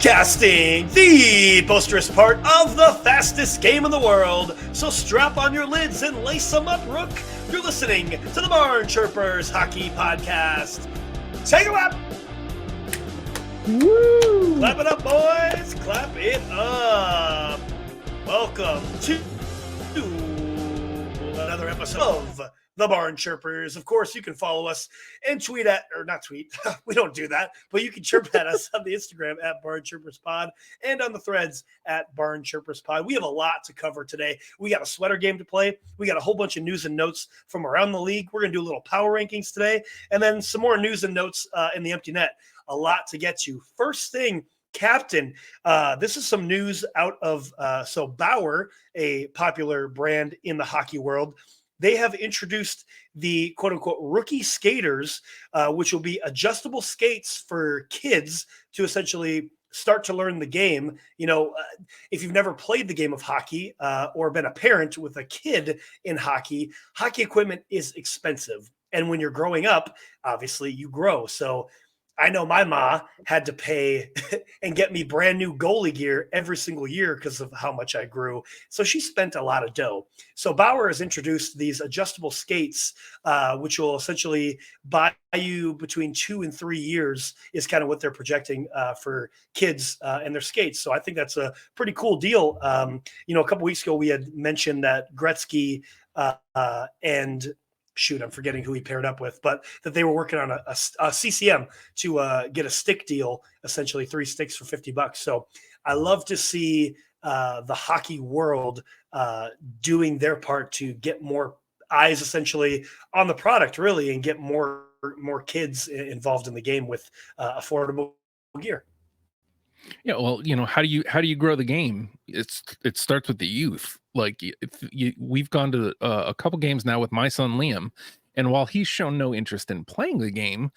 Broadcasting, the boisterous part of the fastest game in the world. So strap on your lids and lace them up, Rook. You're listening to the Barn Chirpers Hockey Podcast. Take it up! Woo! Clap it up, boys! Clap it up! Welcome to another episode of the Barn Chirpers. Of course, you can follow us and tweet at, or not tweet, we don't do that, but you can chirp at us on the Instagram at Barn Chirpers Pod and on the threads at Barn Chirpers Pod. We have a lot to cover today. We got a sweater game to play. We got a whole bunch of news and notes from around the league. We're going to do a little power rankings today, and then some more news and notes in the empty net. A lot to get to. First thing, Captain, this is some news out of Bauer, a popular brand in the hockey world. They have introduced the quote-unquote rookie skaters, which will be adjustable skates for kids to essentially start to learn the game. You know, if you've never played the game of hockey or been a parent with a kid in hockey equipment is expensive. And when you're growing up, obviously you grow. So I know my ma had to pay and get me brand new goalie gear every single year because of how much I grew. So she spent a lot of dough. So Bauer has introduced these adjustable skates, which will essentially buy you between 2 and 3 years is kind of what they're projecting for kids and their skates. So I think that's a pretty cool deal. You know, a couple weeks ago, we had mentioned that Gretzky and I'm forgetting who he paired up with, but that they were working on a CCM to get a stick deal, essentially 3 sticks for $50. So I love to see the hockey world doing their part to get more eyes essentially on the product, really, and get more kids involved in the game with affordable gear. Yeah, well, you know, how do you grow the game? It starts with the youth. Like we've gone to a couple games now with my son Liam, and while he's shown no interest in playing the game,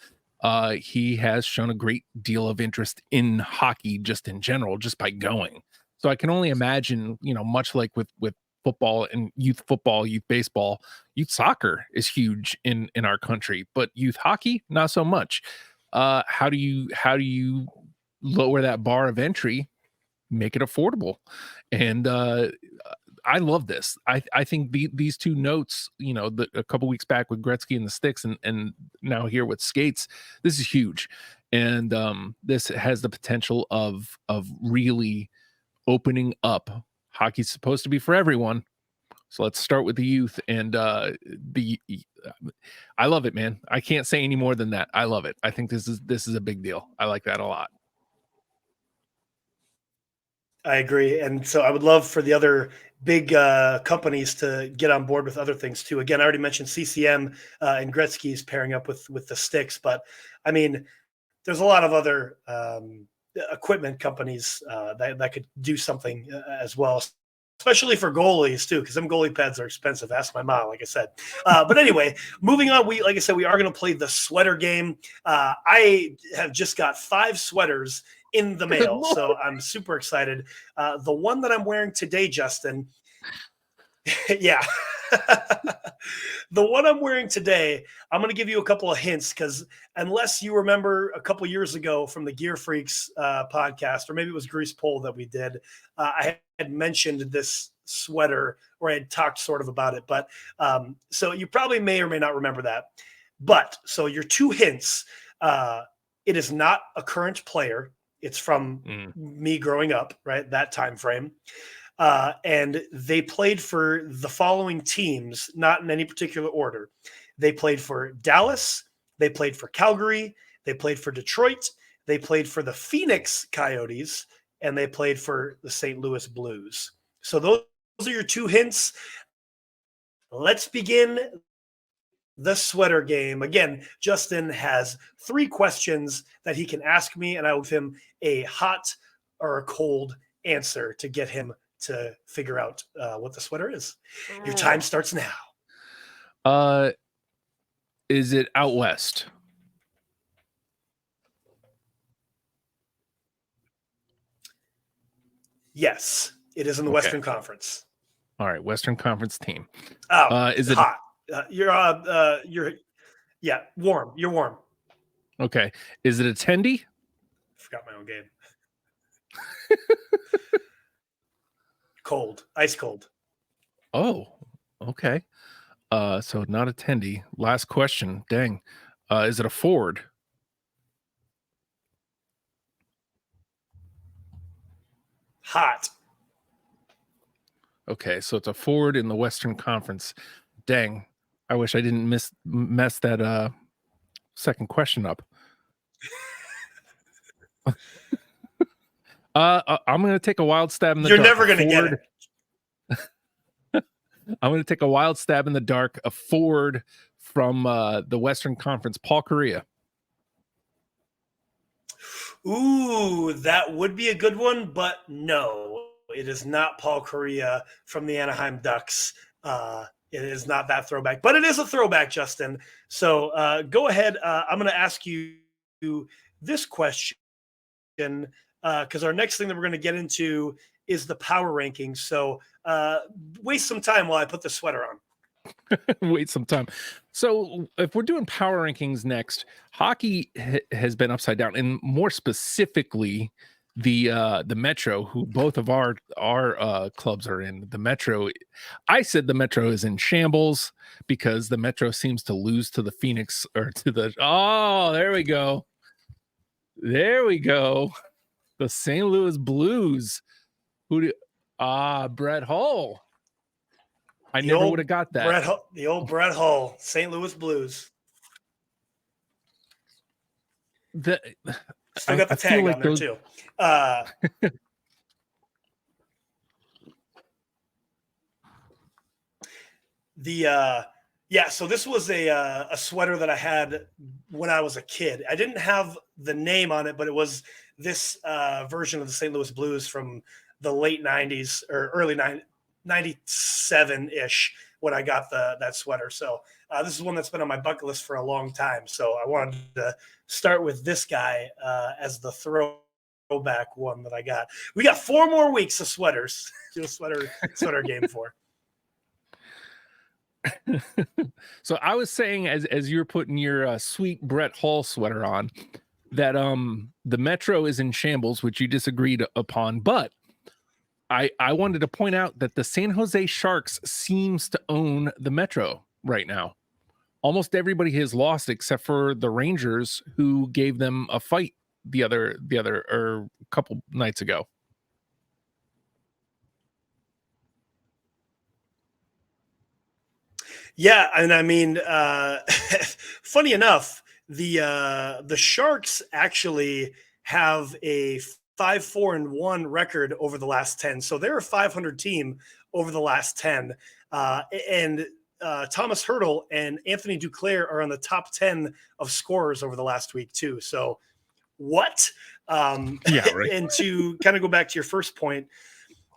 he has shown a great deal of interest in hockey just in general, just by going. So I can only imagine, you know, much like with football, youth baseball, youth soccer is huge in our country, but youth hockey not so much. How do you lower that bar of entry, make it affordable? And I love this. I think these two notes, you know, a couple weeks back with Gretzky and the sticks, and now here with skates, this is huge. And this has the potential of really opening up. Hockey's supposed to be for everyone. So let's start with the youth, and I love it, man. I can't say any more than that. I love it. I think this is a big deal. I like that a lot. I agree. And so I would love for the other big companies to get on board with other things too. Again, I already mentioned CCM and Gretzky's pairing up with the sticks, but I mean, there's a lot of other equipment companies that could do something as well, especially for goalies too, because them goalie pads are expensive. Ask my mom, like I said. But anyway, moving on. Like I said, we are going to play the sweater game. I have just got 5 sweaters in the mail, so I'm super excited. The one that I'm wearing today, Justin, yeah. The one I'm wearing today, I'm going to give you a couple of hints, because unless you remember a couple years ago from the Gear Freaks podcast, or maybe it was Grease Pole that we did, I had mentioned this sweater, or I had talked sort of about it. But so you probably may or may not remember that. But so your 2 hints, it is not a current player. It's from me growing up, right? That time frame. And they played for the following teams, not in any particular order. They played for Dallas. They played for Calgary. They played for Detroit. They played for the Phoenix Coyotes. And they played for the St. Louis Blues. So those are your 2 hints. Let's begin the sweater game. Again, Justin has 3 questions that he can ask me, and I will give him a hot or a cold answer to get him to figure out what the sweater is. Your time starts now. Is it out west? Yes, it is in the Western Conference. All right, Western Conference team. Oh, is it hot? You're warm. You're warm. Okay. Is it attendee? Forgot my own game. Cold, ice cold. Oh, okay. So not attendee. Last question. Dang. Is it a forward? Hot. Okay, so it's a forward in the Western Conference. Dang. I wish I didn't mess that second question up. I'm going to take a wild stab in the You're dark. never going to get it. I'm going to take a wild stab in the dark. A forward from the Western Conference, Paul Kariya. Ooh, that would be a good one, but no, it is not Paul Kariya from the Anaheim Ducks. It is not that throwback, but it is a throwback, Justin. So go ahead. I'm going to ask you this question because our next thing that we're going to get into is the power rankings. So waste some time while I put the sweater on. Wait some time. So if we're doing power rankings next, hockey has been upside down, and more specifically, the Metro, who both of our clubs are in. The Metro, I said the Metro is in shambles because the Metro seems to lose to the Phoenix or to the. Oh, there we go. The St. Louis Blues. Brett Hull. I never would have got that. The old Brett Hull, St. Louis Blues. Still got the tag on there too. So this was a sweater that I had when I was a kid. I didn't have the name on it, but it was this version of the St. Louis Blues from the late 90s or early 97-ish when I got that sweater. So this is one that's been on my bucket list for a long time. So I wanted to start with this guy as the throwback one that I got. We got 4 more weeks of sweaters. Do a sweater game for. So I was saying, as you're putting your sweet Brett Hull sweater on, that the Metro is in shambles, which you disagreed upon, but I wanted to point out that the San Jose Sharks seems to own the Metro right now. Almost everybody has lost except for the Rangers, who gave them a fight the other or a couple nights ago. Yeah, and I mean, funny enough, the Sharks actually have a 5-4-1 record over the last 10. So they're a 500 team over the last 10. And Thomas Hertl and Anthony Duclair are on the top 10 of scorers over the last week too. So what? Yeah, right. And to kind of go back to your first point,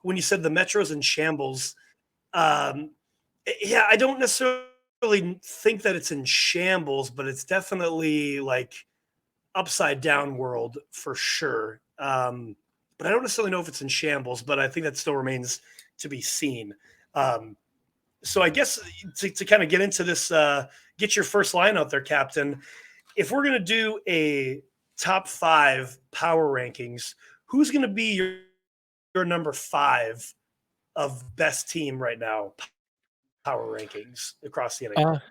when you said the Metro's in shambles, I don't necessarily think that it's in shambles, but it's definitely like upside down world for sure. But I don't necessarily know if it's in shambles, but I think that still remains to be seen. So I guess to kind of get into this, get your first line out there, Captain. If we're going to do a top 5 power rankings, who's going to be your number 5 of best team right now? Power rankings across the NHL.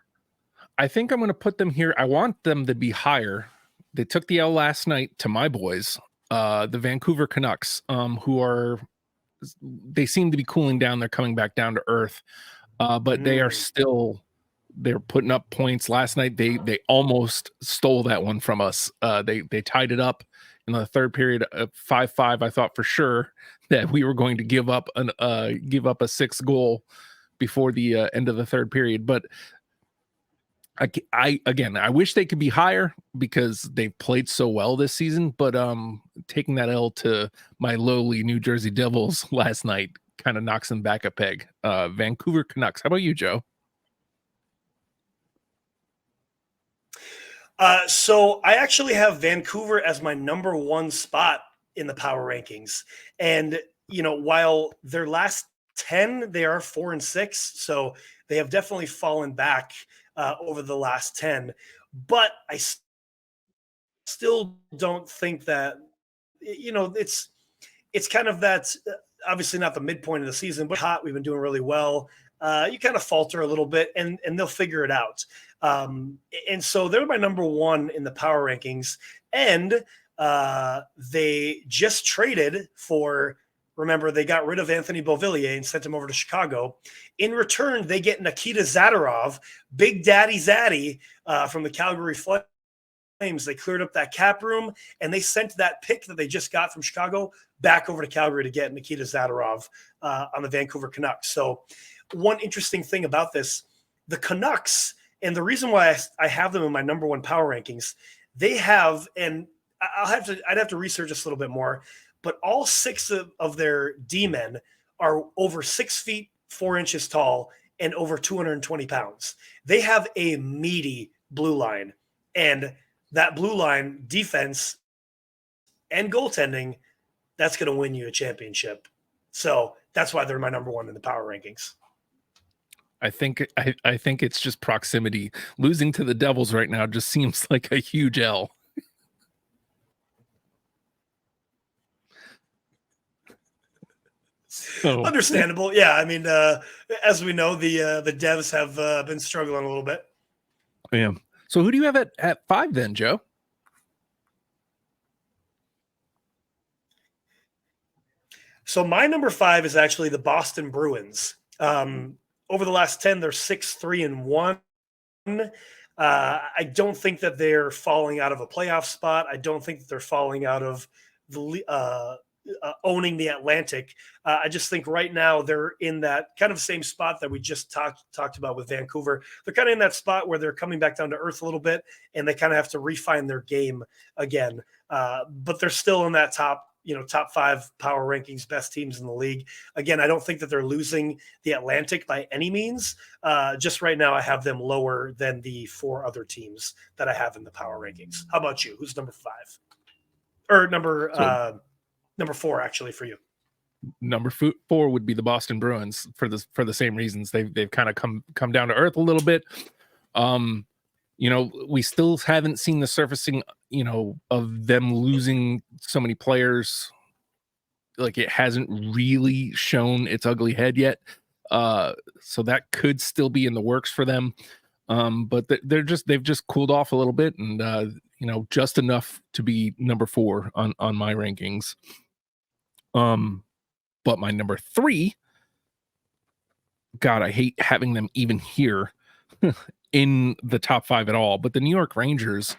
I think I'm going to put them here. I want them to be higher. They took the L last night to my boys, the Vancouver Canucks, they seem to be cooling down. They're coming back down to earth, but they're putting up points. Last night they almost stole that one from us. They tied it up in the third period, 5-5. I thought for sure that we were going to give up a 6th goal before the end of the third period, but I wish they could be higher because they've played so well this season. But taking that L to my lowly New Jersey Devils last night kind of knocks them back a peg. Vancouver Canucks. How about you, Joe? So I actually have Vancouver as my number 1 spot in the power rankings, and while their last 10, they are 4-6. So they have definitely fallen back over the last 10. But I still don't think that, it's it's kind of that, obviously not the midpoint of the season, but hot. We've been doing really well. You kind of falter a little bit, and they'll figure it out. And so they're my number one in the power rankings. And they just traded for, remember, they got rid of Anthony Beauvillier and sent him over to Chicago. In return, they get Nikita Zadorov, Big Daddy Zaddy, from the Calgary Flames. They cleared up that cap room, and they sent that pick that they just got from Chicago back over to Calgary to get Nikita Zadorov on the Vancouver Canucks. So one interesting thing about this, the Canucks, and the reason why I have them in my number one power rankings, they have, and I'd have to research this a little bit more, but all six of their D-men are over 6 feet, 4 inches tall and over 220 pounds. They have a meaty blue line, and that blue line defense and goaltending, that's going to win you a championship. So that's why they're my number one in the power rankings. I think it's just proximity. Losing to the Devils right now just seems like a huge L. So. Understandable. Yeah. I mean, as we know, the Devs have been struggling a little bit. Yeah. So who do you have at 5 then, Joe? So my number 5 is actually the Boston Bruins. Over the last 10, they're 6-3-1. I don't think that they're falling out of a playoff spot. I don't think that they're falling out of the owning the Atlantic. I just think right now they're in that kind of same spot that we just talked about with Vancouver. They're kind of in that spot where they're coming back down to earth a little bit, and they kind of have to refine their game again. But they're still in that top 5 power rankings, best teams in the league. Again, I don't think that they're losing the Atlantic by any means. Just right now, I have them lower than the 4 other teams that I have in the power rankings. How about you? Who's number 5? Or number 4, actually, for you? Number 4 would be the Boston Bruins for the same reasons. They've kind of come down to earth a little bit. We still haven't seen the surfacing, of them losing so many players. Like, it hasn't really shown its ugly head yet. So that could still be in the works for them. But they've just cooled off a little bit, and just enough to be number 4 on my rankings. But my number 3, God, I hate having them even here in the top 5 at all. But the New York Rangers,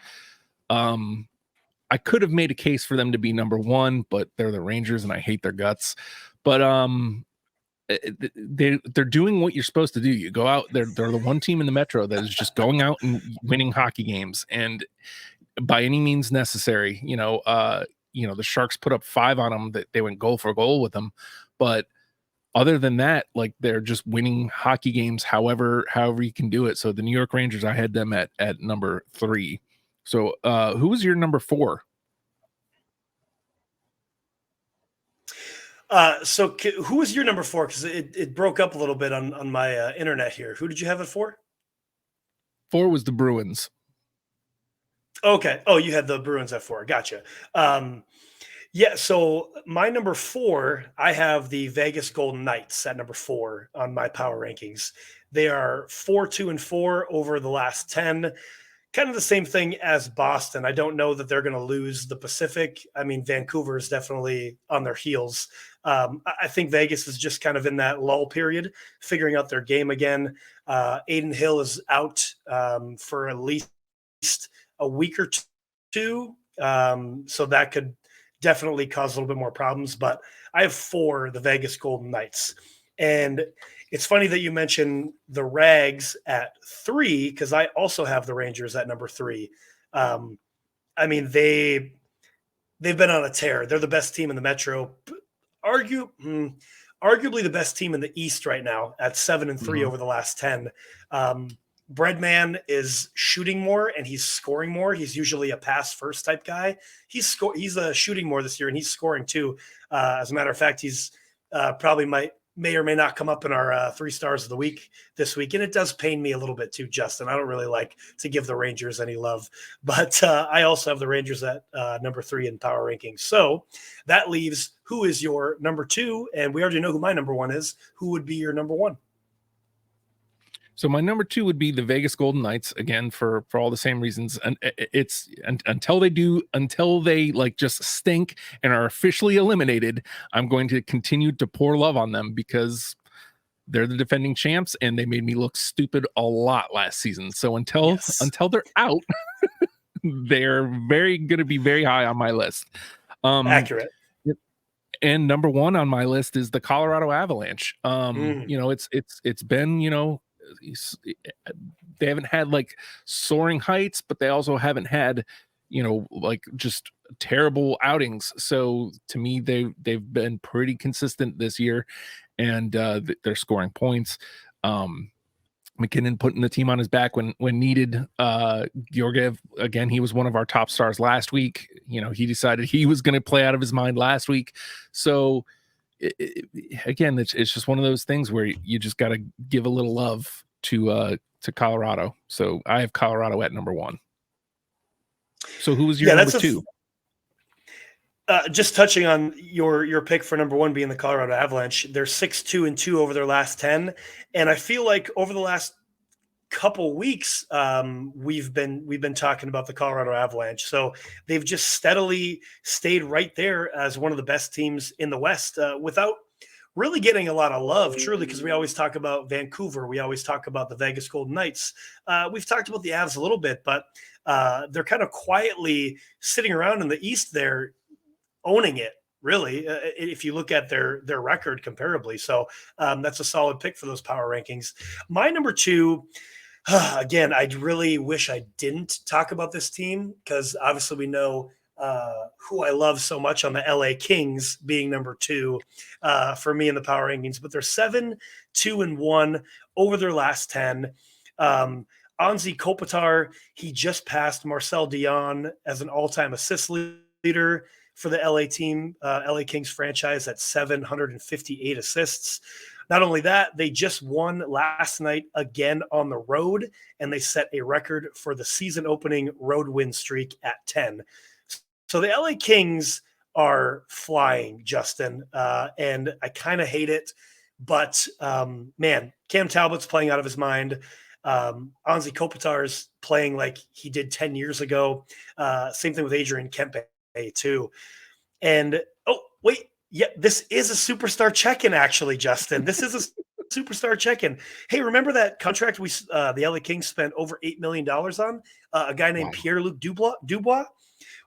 I could have made a case for them to be number 1, but they're the Rangers and I hate their guts. But they're doing what you're supposed to do. You go out, they're the one team in the Metro that is just going out and winning hockey games, and by any means necessary. The Sharks put up 5 on them, that they went goal for goal with them. But other than that, like, they're just winning hockey games however you can do it. So the New York Rangers, I had them at number 3. So who was your number 4? So who was your number 4? Because it broke up a little bit on my internet here. Who did you have it for? 4 was the Bruins. Okay. Oh, you had the Bruins at 4. Gotcha. Yeah. So my number 4, I have the Vegas Golden Knights at number 4 on my power rankings. They are 4-2-4 over the last 10. Kind of the same thing as Boston. I don't know that they're going to lose the Pacific. I mean, Vancouver is definitely on their heels. I think Vegas is just kind of in that lull period, figuring out their game again. Aiden Hill is out for at least a week or 2. So that could definitely cause a little bit more problems. But I have 4, the Vegas Golden Knights. And it's funny that you mentioned the Rags at 3, because I also have the Rangers at number 3. I mean, they've been on a tear. They're the best team in the Metro. Arguably the best team in the East right now at 7-3 over the last 10. Breadman is shooting more and he's scoring more. He's usually a pass first type guy. He's shooting more this year, and he's scoring too. As a matter of fact, he's probably may or may not come up in our 3 stars of the week this week. And it does pain me a little bit too, Justin. I don't really like to give the Rangers any love, but I also have the Rangers at number 3 in power rankings. So that leaves who is your number 2. And we already know who my number 1 is. Who would be your number 1? So my number 2 would be the Vegas Golden Knights, again, for all the same reasons. And it's until they like just stink and are officially eliminated, I'm going to continue to pour love on them because they're the defending champs and they made me look stupid a lot last season. So until they're out, they're going to be very high on my list. Accurate. And number 1 on my list is the Colorado Avalanche. It's been, they haven't had like soaring heights, but they also haven't had, like just terrible outings. So to me, they've been pretty consistent this year, and they're scoring points. McKinnon putting the team on his back when needed. Georgiev, again, he was one of our top stars last week. He decided he was going to play out of his mind last week. So again, it's just one of those things where you just got to give a little love to Colorado. So I have Colorado at number 1. So who was your number 2? Just touching on your pick for number 1 being the Colorado Avalanche, they're 6-2-2 over their last 10, and I feel like over the last couple weeks, we've been talking about the Colorado Avalanche. So they've just steadily stayed right there as one of the best teams in the West, without really getting a lot of love, truly, because we always talk about Vancouver. We always talk about the Vegas Golden Knights. We've talked about the Avs a little bit, but they're kind of quietly sitting around in the East there, owning it, really, if you look at their record comparably. So that's a solid pick for those power rankings. My number 2, again, I really wish I didn't talk about this team because obviously we know who I love so much on the LA Kings being number 2 for me in the power rankings, but they're 7-2-1 over their last 10. Anze Kopitar, he just passed Marcel Dion as an all-time assist leader for the LA Kings franchise at 758 assists. Not only that, they just won last night again on the road, and they set a record for the season opening road win streak at 10. So the LA Kings are flying, Justin, and I kind of hate it. But, man, Cam Talbot's playing out of his mind. Anze Kopitar's playing like he did 10 years ago. Same thing with Adrian Kempe, too. And, this is a superstar check-in, actually, Justin. This is a superstar check-in. Hey, remember that contract the LA Kings spent over $8 million on? A guy named Pierre-Luc Dubois?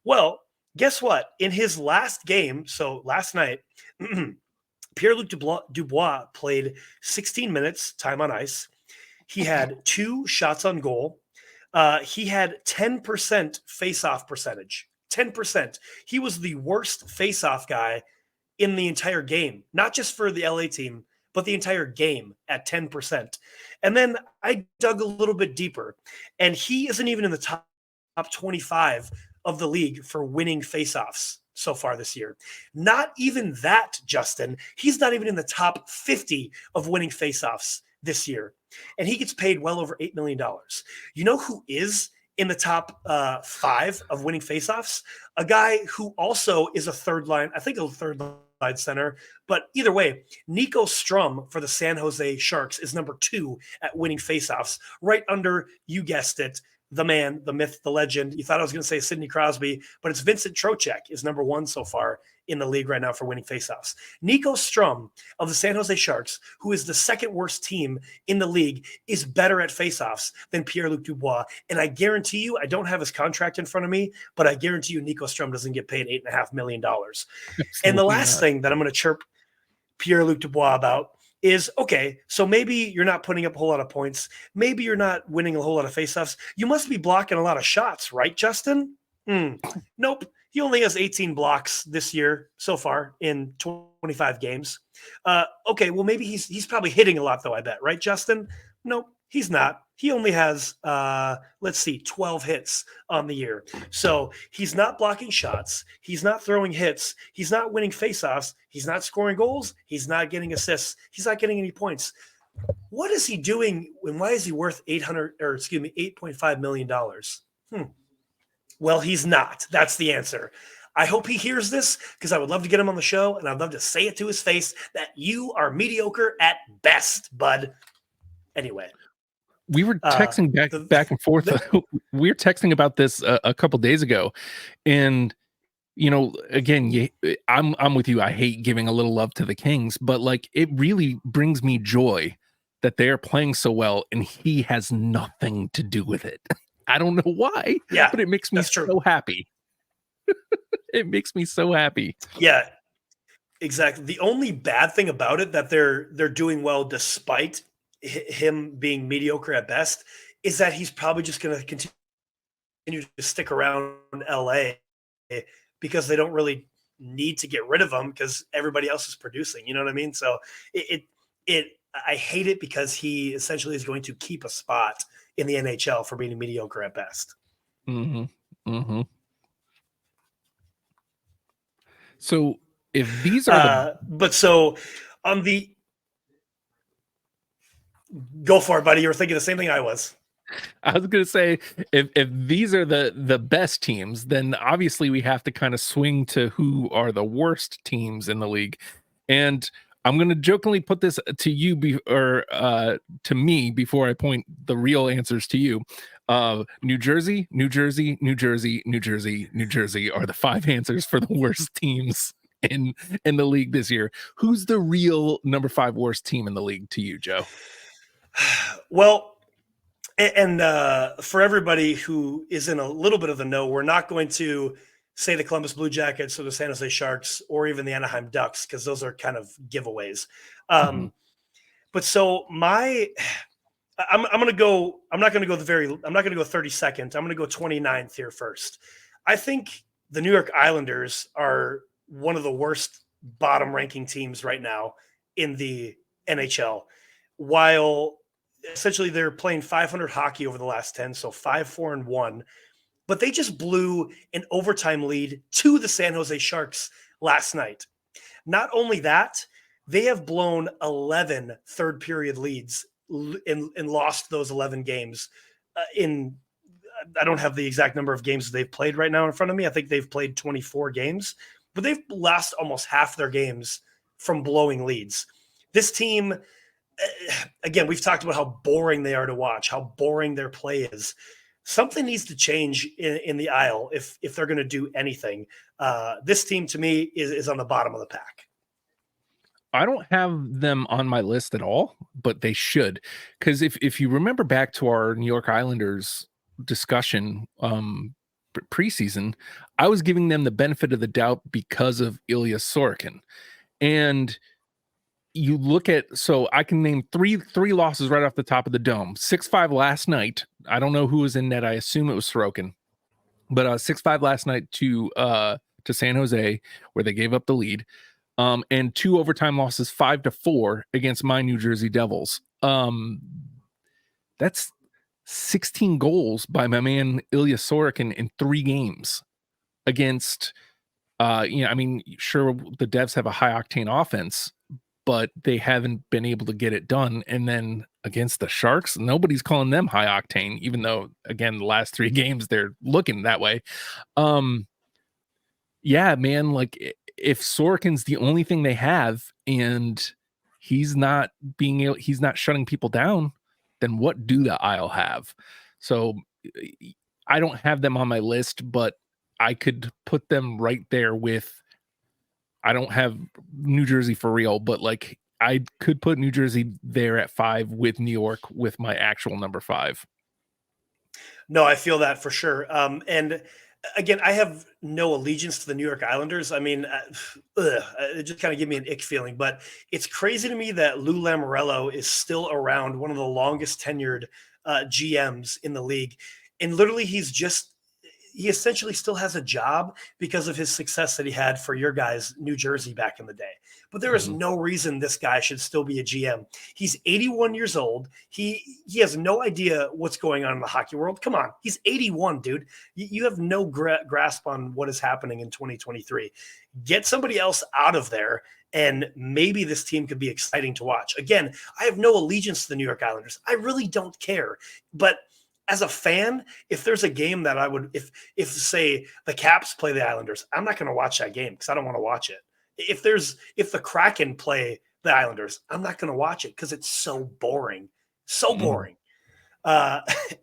Well, guess what? In his last game, so last night, Pierre-Luc Dubois played 16 minutes, time on ice. He had 2 shots on goal. He had 10% face-off percentage. 10%. He was the worst face-off guy in the entire game, not just for the LA team, but the entire game at 10%. And then I dug a little bit deeper, and he isn't even in the top 25 of the league for winning faceoffs so far this year. Not even that, Justin. He's not even in the top 50 of winning faceoffs this year. And he gets paid well over $8 million. You know who is in the top 5 of winning faceoffs? A guy who also is a third line center. But either way, Nico Strum for the San Jose Sharks is number 2 at winning faceoffs, right under, you guessed it, the man, the myth, the legend. You thought I was going to say Sidney Crosby, but it's Vincent Trocheck is number 1 so far in the league right now for winning faceoffs. Nico Strum of the San Jose Sharks, who is the second worst team in the league, is better at faceoffs than Pierre-Luc Dubois. And I guarantee you, I don't have his contract in front of me, but I guarantee you Nico Strum doesn't get paid $8.5 million. And the last thing that I'm going to chirp Pierre-Luc Dubois about is, okay, so maybe you're not putting up a whole lot of points. Maybe you're not winning a whole lot of faceoffs. You must be blocking a lot of shots, right, Justin? Nope. He only has 18 blocks this year so far in 25 games. Okay, well, maybe he's probably hitting a lot, though, I bet. Right, Justin? Nope. He's not. He only has, 12 hits on the year. So he's not blocking shots. He's not throwing hits. He's not winning faceoffs. He's not scoring goals. He's not getting assists. He's not getting any points. What is he doing, and why is he worth $8.5 million? Well, he's not. That's the answer. I hope he hears this because I would love to get him on the show, and I'd love to say it to his face that you are mediocre at best, bud. Anyway. We were texting back and forth. We were texting about this a couple days ago, and again, I'm with you. I hate giving a little love to the Kings, but like it really brings me joy that they are playing so well, and he has nothing to do with it. I don't know why, but it makes me so happy. It makes me so happy. Yeah, exactly. The only bad thing about it that they're doing well despite him being mediocre at best is that he's probably just going to continue to stick around LA because they don't really need to get rid of him because everybody else is producing. You know what I mean? So I hate it because he essentially is going to keep a spot in the NHL for being mediocre at best. Mm-hmm. Mm-hmm. So if these are go for it, buddy. You were thinking the same thing I was. I was going to say, if these are the best teams, then obviously we have to kind of swing to who are the worst teams in the league. And I'm going to jokingly put this to you to me before I point the real answers to you. New Jersey, New Jersey, New Jersey, New Jersey, New Jersey are the 5 answers for the worst teams in the league this year. Who's the real number 5 worst team in the league to you, Joe? Well, and for everybody who is in a little bit of the know, we're not going to say the Columbus Blue Jackets or the San Jose Sharks or even the Anaheim Ducks because those are kind of giveaways. But so I'm going to go. I'm not going to go I'm not going to go 32nd. I'm going to go 29th here first. I think the New York Islanders are one of the worst bottom ranking teams right now in the NHL. While essentially they're playing 500 hockey over the last 10, so 5-4-1, but they just blew an overtime lead to the San Jose Sharks last night. Not only that, they have blown 11 third period leads and lost those 11 games I don't have the exact number of games they've played right now in front of me. I think they've played 24 games, but they've lost almost half their games from blowing leads. This team, again, we've talked about how boring they are to watch, how boring their play is. Something needs to change in the Isle if they're going to do anything. This team, to me, is on the bottom of the pack. I don't have them on my list at all, but they should. Because if you remember back to our New York Islanders discussion preseason, I was giving them the benefit of the doubt because of Ilya Sorokin. And you look at, so I can name three losses right off the top of the dome. 6-5 last night. I don't know who was in net. I assume it was Sorokin, but 6-5 last night to San Jose, where they gave up the lead, and 2 overtime losses, 5-4 against my New Jersey Devils. That's 16 goals by my man Ilya Sorokin in 3 games against. Sure, the Devs have a high octane offense, but they haven't been able to get it done. And then against the Sharks, nobody's calling them high octane, even though, again, the last 3 games, they're looking that way. Yeah, man, like if Sorokin's the only thing they have and he's not shutting people down, then what do the Isle have? So I don't have them on my list, but I could put them right there with, I don't have New Jersey for real, but like I could put New Jersey there at 5 with New York with my actual number 5. No, I feel that for sure. And again, I have no allegiance to the New York Islanders. I mean, it just kind of give me an ick feeling, but it's crazy to me that Lou Lamoriello is still around, one of the longest tenured GMs in the league. And literally he's just he essentially still has a job because of his success that he had for your guys, New Jersey, back in the day. But there is no reason this guy should still be a GM. He's 81 years old. He has no idea what's going on in the hockey world. Come on, he's 81, dude. You have no grasp on what is happening in 2023. Get somebody else out of there, and maybe this team could be exciting to watch. Again, I have no allegiance to the New York Islanders. I really don't care. But as a fan, if there's a game that I would, if say the Caps play the Islanders, I'm not going to watch that game because I don't want to watch it. If the Kraken play the Islanders, I'm not going to watch it because it's so boring. So boring.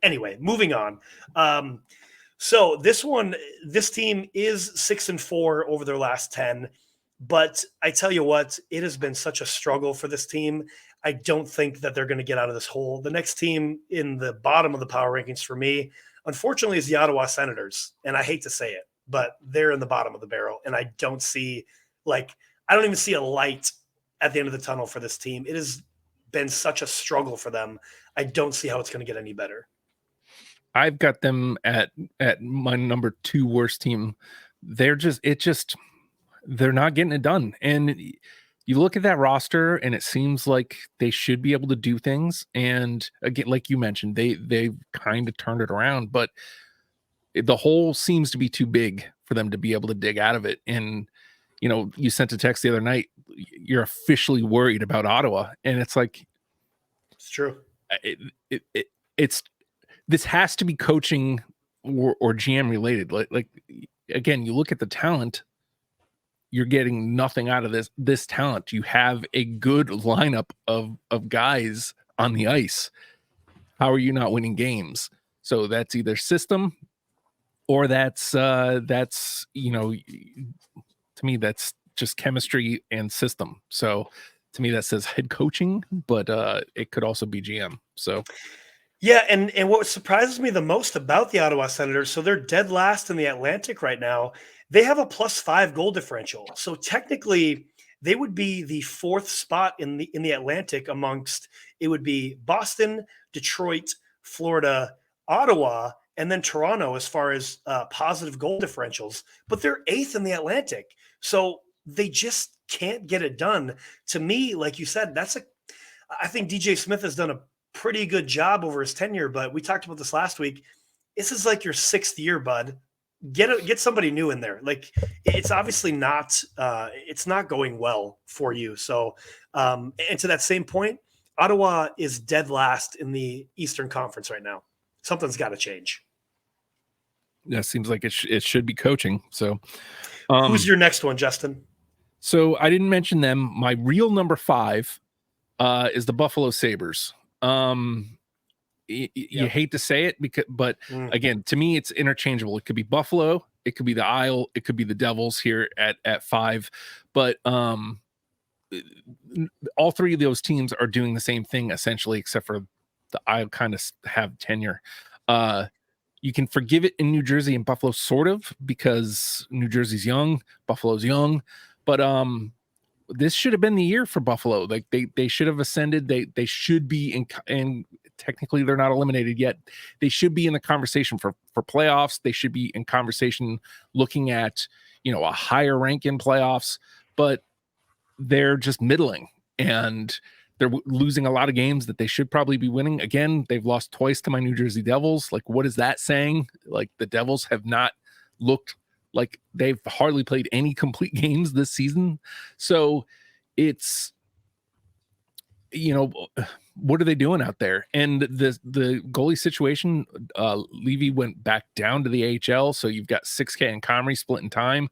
Anyway, moving on. So this team is 6-4 over their last 10, but I tell you what, it has been such a struggle for this team. I don't think that they're going to get out of this hole. The next team in the bottom of the power rankings for me, unfortunately, is the Ottawa Senators. And I hate to say it, but they're in the bottom of the barrel. And I don't even see a light at the end of the tunnel for this team. It has been such a struggle for them. I don't see how it's going to get any better. I've got them at my number 2 worst team. They're not getting it done. And you look at that roster and it seems like they should be able to do things. And again, like you mentioned, they kind of turned it around, but the hole seems to be too big for them to be able to dig out of it. And, you sent a text the other night, you're officially worried about Ottawa. And it's like, it's true. This has to be coaching or GM related. Like again, you look at the talent, you're getting nothing out of this talent. You have a good lineup of guys on the ice. How are you not winning games? So that's either system or that's to me, that's just chemistry and system. So to me, that says head coaching, but it could also be GM. So yeah, and what surprises me the most about the Ottawa Senators, so they're dead last in the Atlantic right now. They have a +5 goal differential. So technically, they would be the 4th spot in the Atlantic amongst, it would be Boston, Detroit, Florida, Ottawa, and then Toronto as far as positive goal differentials. But they're 8th in the Atlantic. So they just can't get it done. To me, like you said, I think DJ Smith has done a pretty good job over his tenure, but we talked about this last week. This is like your 6th year, bud. Get somebody new in there. Like, it's obviously not it's not going well for you. So and to that same point, Ottawa is dead last in the Eastern Conference right now. Something's got to change. Yeah, seems like it should be coaching. So who's your next one, Justin? So I didn't mention them. My real number 5 is the Buffalo Sabres. You hate to say it but again, to me, it's interchangeable. It could be Buffalo, it could be the Isle, it could be the Devils here at 5. But all 3 of those teams are doing the same thing essentially, except for the Isle kind of have tenure. You can forgive it in New Jersey and Buffalo, sort of, because New Jersey's young, Buffalo's young, but this should have been the year for Buffalo. Like they should have ascended. They should be in technically they're not eliminated yet. They should be in the conversation for playoffs. They should be in conversation looking at, a higher rank in playoffs, but they're just middling and they're losing a lot of games that they should probably be winning. Again, they've lost twice to my New Jersey Devils. Like, what is that saying? Like, the Devils have not looked like they've hardly played any complete games this season. So it's, what are they doing out there? And the goalie situation, Levy went back down to the AHL. So you've got 6K and Comrie splitting time,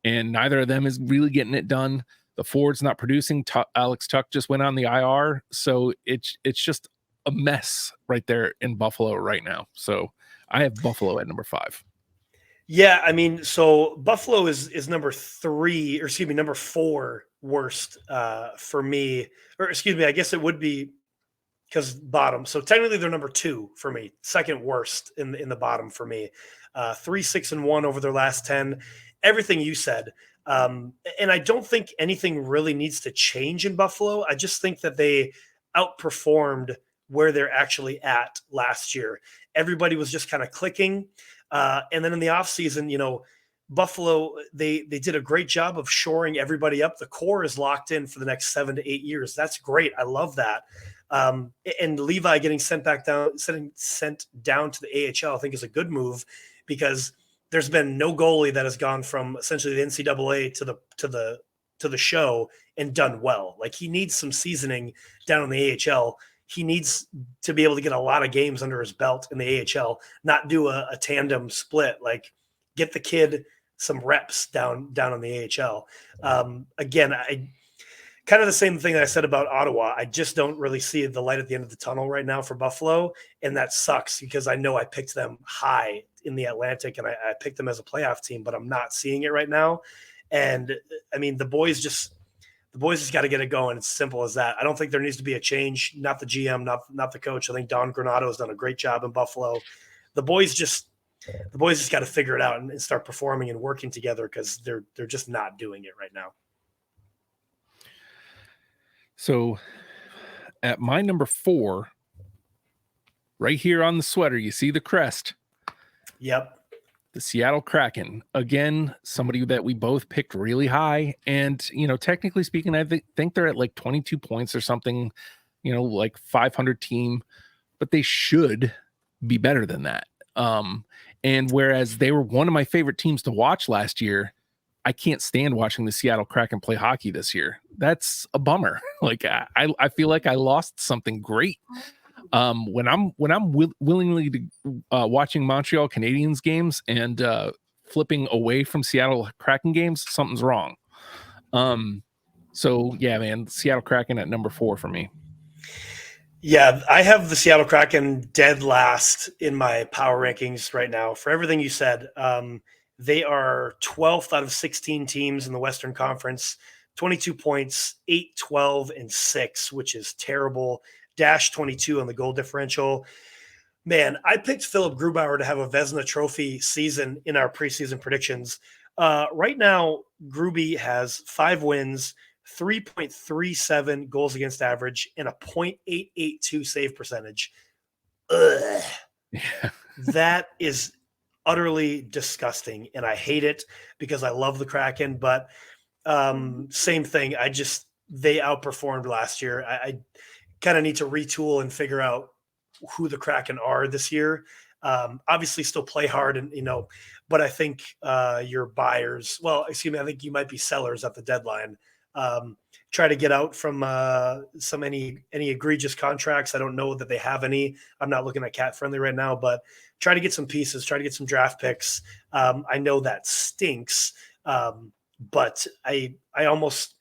and neither of them is really getting it done. The forward's not producing. Alex Tuck just went on the IR. So it's just a mess right there in Buffalo right now. So I have Buffalo at number 5. Yeah, I mean, so Buffalo is number 4 worst for me. Or excuse me, I guess it would be because bottom. So technically they're number 2 for me, second worst in the bottom for me. 3-6-1 over their last 10. Everything you said. And I don't think anything really needs to change in Buffalo. I just think that they outperformed where they're actually at last year. Everybody was just kind of clicking. And then in the offseason, Buffalo, they did a great job of shoring everybody up. The core is locked in for the next 7 to 8 years. That's great. I love that. And Levi getting sent down to the AHL, I think is a good move, because there's been no goalie that has gone from essentially the NCAA to the show and done well. Like, he needs some seasoning down in the AHL. He needs to be able to get a lot of games under his belt in the AHL, not do a tandem split. Like, get the kid some reps down in the AHL. Again, I kind of the same thing that I said about Ottawa. I just don't really see the light at the end of the tunnel right now for Buffalo. And that sucks, because I know I picked them high in the Atlantic and I picked them as a playoff team, but I'm not seeing it right now. And I mean, the boys just got to get it going. It's simple as that. I don't think there needs to be a change. Not the GM, not the coach. I think Don Granato has done a great job in Buffalo. The boys just got to figure it out and start performing and working together, because they're just not doing it right now. So at my number 4, right here on the sweater, you see the crest. Yep. The Seattle Kraken. Again, somebody that we both picked really high. And, technically speaking, I think they're at like 22 points or something, like 500 team, but they should be better than that. And whereas they were one of my favorite teams to watch last year, I can't stand watching the Seattle Kraken play hockey this year. That's a bummer. Like, I feel like I lost something great. When I'm willingly watching Montreal Canadiens games and flipping away from Seattle Kraken games, something's wrong. So yeah, man, Seattle Kraken at number 4 for me. Yeah, I have the Seattle Kraken dead last in my power rankings right now. For everything you said, they are 12th out of 16 teams in the Western Conference, 22 points, 8-12-6, which is terrible. -22 on the goal differential. Man, I picked Philip Grubauer to have a Vezina Trophy season in our preseason predictions. Right now, Gruby has 5 wins, 3.37 goals against average, and a .882 save percentage. Ugh. Yeah. That is utterly disgusting, and I hate it because I love the Kraken, but same thing. They outperformed last year. I kind of need to retool and figure out who the Kraken are this year. Obviously still play hard and, but I think your buyers, I think you might be sellers at the deadline. Try to get out from any egregious contracts. I don't know that they have any. I'm not looking at Cat Friendly right now, but try to get some pieces, try to get some draft picks. I know that stinks. But I almost,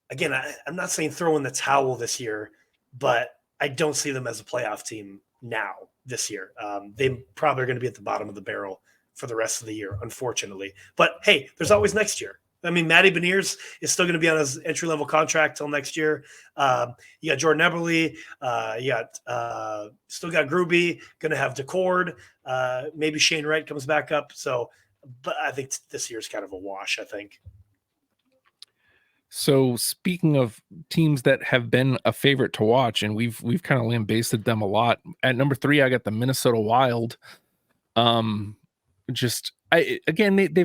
again, I'm not saying throw in the towel this year, but I don't see them as a playoff team now this year. They probably are going to be at the bottom of the barrel for the rest of the year, unfortunately. But hey, there's always next year. I mean, Matty Beniers is still going to be on his entry-level contract till next year. You got Jordan Eberle. You got still got Gruby. Going to have Decord. Maybe Shane Wright comes back up. So, but I think this year's kind of a wash, I think. So speaking of teams that have been a favorite to watch, and we've kind of lambasted them a lot. At number 3, I got the Minnesota Wild. They've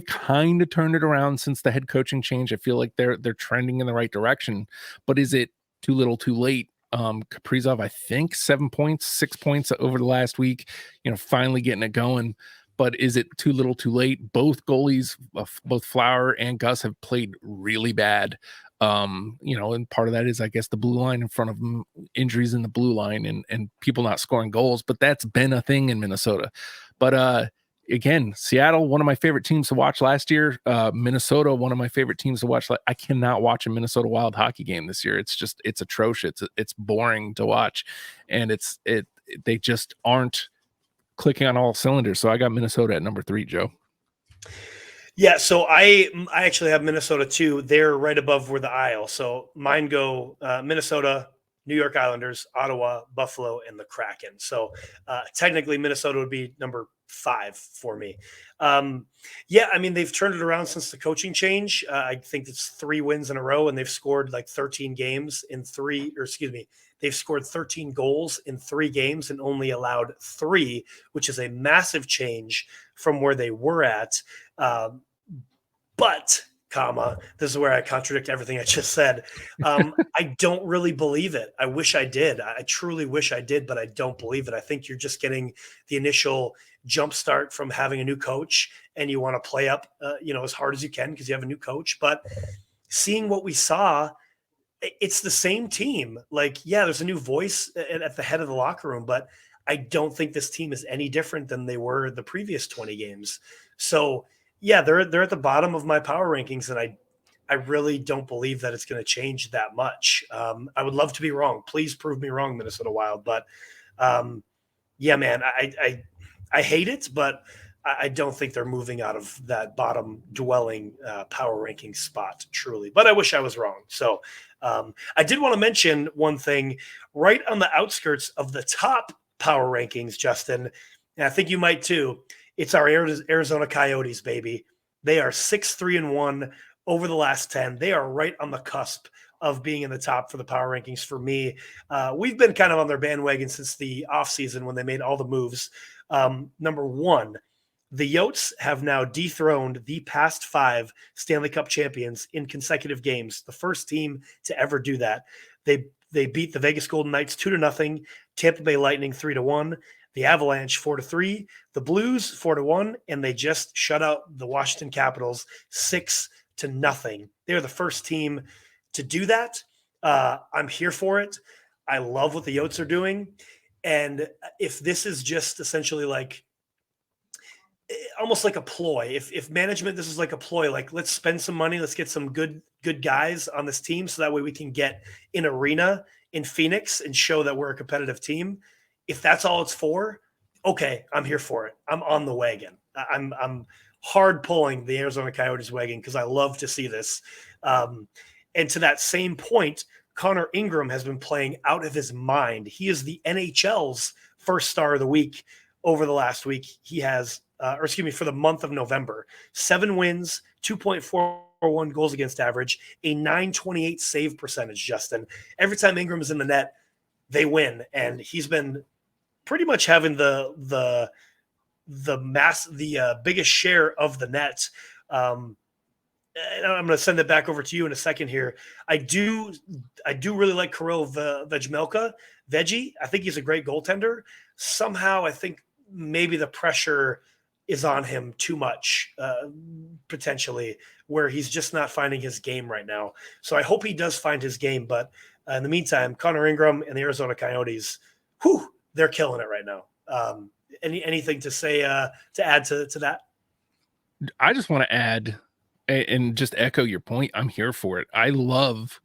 kind of turned it around since the head coaching change. I feel like they're trending in the right direction, but is it too little too late? Kaprizov, I think 6 points over the last week, finally getting it going. But is it too little too late? Both goalies, both Flower and Gus, have played really bad. And part of that is, I guess, the blue line in front of them, injuries in the blue line and people not scoring goals. But that's been a thing in Minnesota. But again, Seattle, one of my favorite teams to watch last year. Minnesota, one of my favorite teams to watch. I cannot watch a Minnesota Wild hockey game this year. It's atrocious. It's boring to watch, and they just aren't clicking on all cylinders. So I got Minnesota at number 3, Joe. Yeah, so I actually have Minnesota too. They're right above where the aisle. So mine go Minnesota, New York Islanders, Ottawa, Buffalo, and the Kraken. So technically Minnesota would be number 5 for me. Yeah, I mean, they've turned it around since the coaching change. I think it's 3 wins in a row, and they've scored like 13 games in they've scored 13 goals in 3 games and only allowed 3, which is a massive change from where they were at. But this is where I contradict everything I just said. I don't really believe it. I wish I did. I truly wish I did, but I don't believe it. I think you're just getting the initial jump start from having a new coach, and you want to play up, as hard as you can because you have a new coach. But seeing what we saw, it's the same team. Like, yeah, there's a new voice at the head of the locker room, but I don't think this team is any different than they were the previous 20 games. So, yeah, they're at the bottom of my power rankings, and I really don't believe that it's going to change that much. I would love to be wrong. Please prove me wrong, Minnesota Wild. But yeah, man, I hate it, but I don't think they're moving out of that bottom dwelling power ranking spot, truly. But I wish I was wrong. So I did want to mention one thing right on the outskirts of the top power rankings, Justin, and I think you might too. It's our Arizona Coyotes, baby. They are 6-3-1 over the last 10. They are right on the cusp of being in the top for the power rankings for me. We've been kind of on their bandwagon since the offseason when they made all the moves. Number 1, the Yotes have now dethroned the past 5 Stanley Cup champions in consecutive games. The first team to ever do that. They beat the Vegas Golden Knights 2-0, Tampa Bay Lightning 3-1, the Avalanche 4-3, the Blues 4-1, and they just shut out the Washington Capitals 6-0. They're the first team to do that. I'm here for it. I love what the Yotes are doing. And if this is just essentially like almost like a ploy, if management, this is like a ploy, like let's spend some money, let's get some good guys on this team so that way we can get an arena in Phoenix and show that we're a competitive team. If that's all it's for, okay, I'm here for it. I'm on the wagon. I'm hard pulling the Arizona Coyotes wagon because I love to see this. And to that same point, Connor Ingram has been playing out of his mind. He is the NHL's first star of the week over the last week. He has, for the month of November, 7 wins, 2.41 goals against average, a .928 save percentage, Justin. Every time Ingram is in the net, they win. And he's been pretty much having the biggest share of the net. And I'm going to send it back over to you in a second here. I do really like Kirill Veggie. I think he's a great goaltender. Somehow I think maybe the pressure is on him too much, potentially, where he's just not finding his game right now. So I hope he does find his game. But in the meantime, Connor Ingram and the Arizona Coyotes, they're killing it right now. Anything to say to add to that? I just want to add and just echo your point. I'm here for it. I love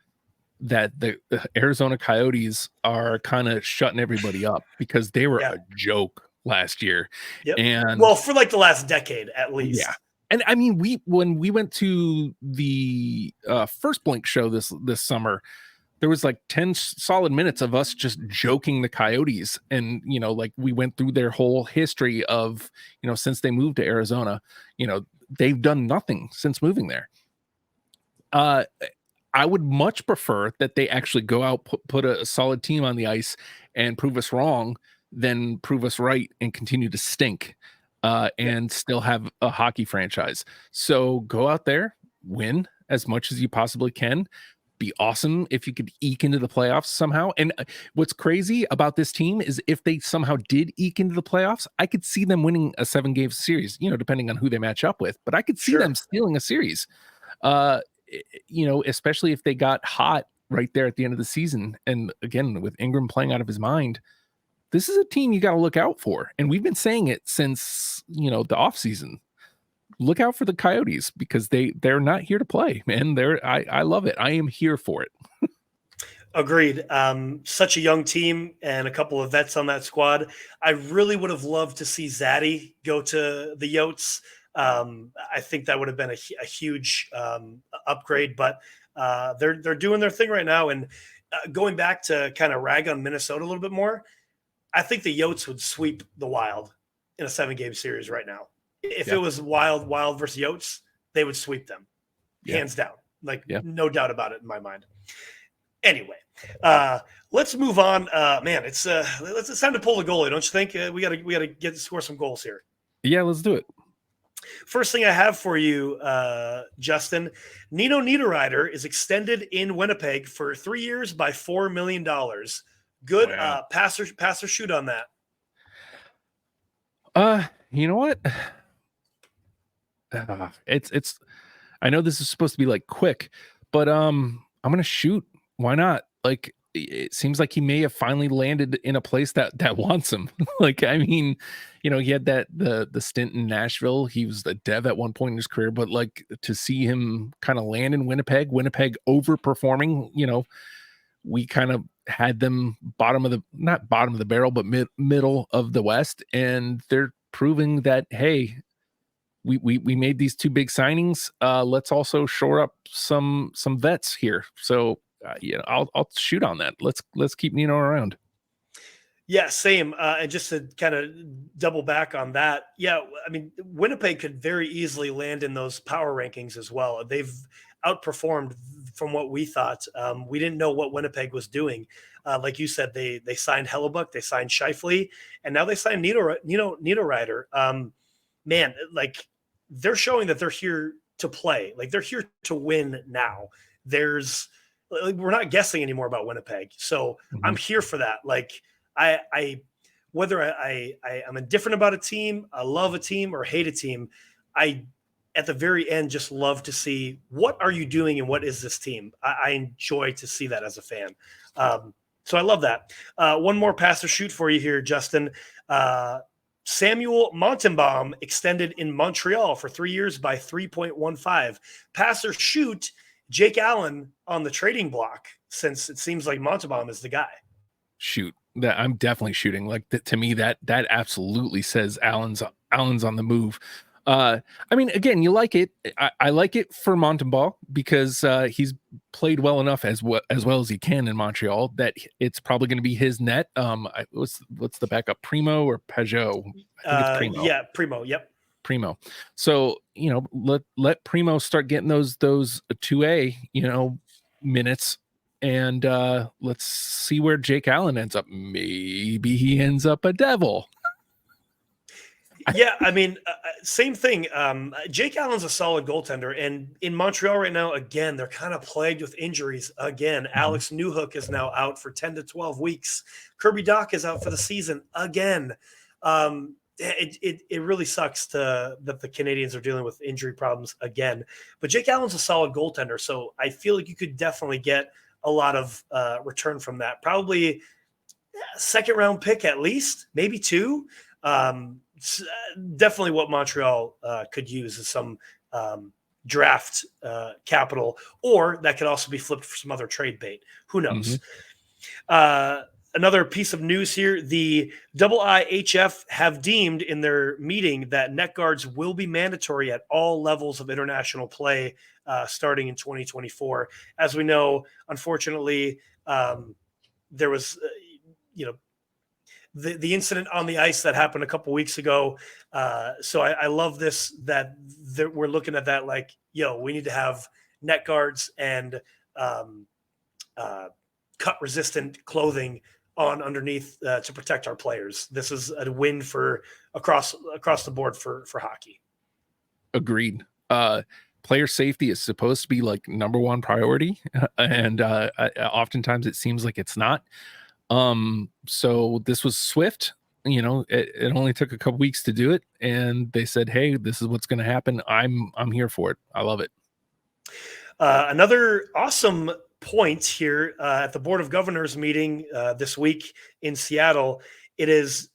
that the Arizona Coyotes are kind of shutting everybody up because they were a joke last year. Yep. And for like the last decade at least. Yeah. And I mean, when we went to the first Blink show this summer, there was like 10 solid minutes of us just joking the Coyotes. And, like we went through their whole history of, since they moved to Arizona, they've done nothing since moving there. I would much prefer that they actually go out, put a solid team on the ice and prove us wrong than prove us right and continue to stink and still have a hockey franchise. So go out there, win as much as you possibly can. Be awesome if you could eke into the playoffs somehow. And what's crazy about this team is if they somehow did eke into the playoffs, I could see them winning a 7-game series, depending on who they match up with. But I could see them stealing a series, especially if they got hot right there at the end of the season. And again, with Ingram playing out of his mind, this is a team you got to look out for. And we've been saying it since, the offseason. Look out for the Coyotes because they're not here to play, man. I love it. I am here for it. Agreed. Such a young team and a couple of vets on that squad. I really would have loved to see Zaddy go to the Yotes. I think that would have been a huge upgrade, but they're doing their thing right now. And going back to kind of rag on Minnesota a little bit more, I think the Yotes would sweep the Wild. in a 7-game series right now. If it was Wild versus Yotes, they would sweep them, hands down. Like, no doubt about it in my mind. Anyway, let's move on. Man, it's time to pull the goalie, don't you think? We gotta get to score some goals here. Yeah, let's do it. First thing I have for you, Justin, Nino Niederreiter is extended in Winnipeg for 3 years by $4 million. Good. Wow. Pass or shoot on that. You know what? It's. I know this is supposed to be like quick, but I'm gonna shoot. Why not? Like, it seems like he may have finally landed in a place that wants him. Like, I mean, you know, he had the stint in Nashville. He was the dev at one point in his career, but like, to see him kind of land in Winnipeg overperforming, you know, we kind of had them not bottom of the barrel, but middle of the West. And they're proving that, hey, we made these 2 big signings. Let's also shore up some vets here. So, I'll shoot on that. Let's keep Nino around. Yeah, same. And just to kind of double back on that, I mean, Winnipeg could very easily land in those power rankings as well. They've outperformed from what we thought. We didn't know what Winnipeg was doing. Like you said, they signed Hellebuck, they signed Scheifele, and now they signed Niederreiter. Man, like, they're showing that they're here to play. Like, they're here to win now. We're not guessing anymore about Winnipeg. So I'm here for that. Like, whether I'm indifferent about a team, I love a team or hate a team, I, at the very end, just love to see, what are you doing and what is this team? I enjoy to see that as a fan. So I love that. One more pass or shoot for you here, Justin. Samuel Montembaum extended in Montreal for 3 years by 3.15. Pass or shoot, Jake Allen on the trading block, since it seems like Montembaum is the guy. Shoot. That I'm definitely shooting. Like, to me, that absolutely says Allen's on the move. I mean, again, you like it. I like it for Montembaum because he's played well enough as well as he can in Montreal that it's probably going to be his net. What's the backup? Primo or Peugeot? I think it's Primo. Yeah, Primo. Yep. Primo. So, you know, let Primo start getting those 2A, you know, minutes, and let's see where Jake Allen ends up. Maybe he ends up a Devil. Yeah, I mean, same thing. Jake Allen's a solid goaltender, and in Montreal right now, again, they're kind of plagued with injuries. Again, Alex Newhook is now out for 10 to 12 weeks. Kirby Dach is out for the season again. It really sucks that the Canadians are dealing with injury problems again. But Jake Allen's a solid goaltender, so I feel like you could definitely get a lot of return from that. Probably second round pick at least, maybe 2. Definitely what Montreal could use is some draft capital, or that could also be flipped for some other trade bait. Who knows? Another piece of news here, the IIHF have deemed in their meeting that net guards will be mandatory at all levels of international play starting in 2024. As we know, unfortunately, there was, the incident on the ice that happened a couple weeks ago. So I love this, that we're looking at that like, we need to have net guards and cut resistant clothing on underneath to protect our players. This is a win for across the board for hockey. Agreed. Player safety is supposed to be like number one priority. And oftentimes it seems like it's not. So this was swift, it only took a couple weeks to do it. And they said, hey, this is what's going to happen. I'm here for it. I love it. Another awesome point here at the Board of Governors meeting this week in Seattle. It has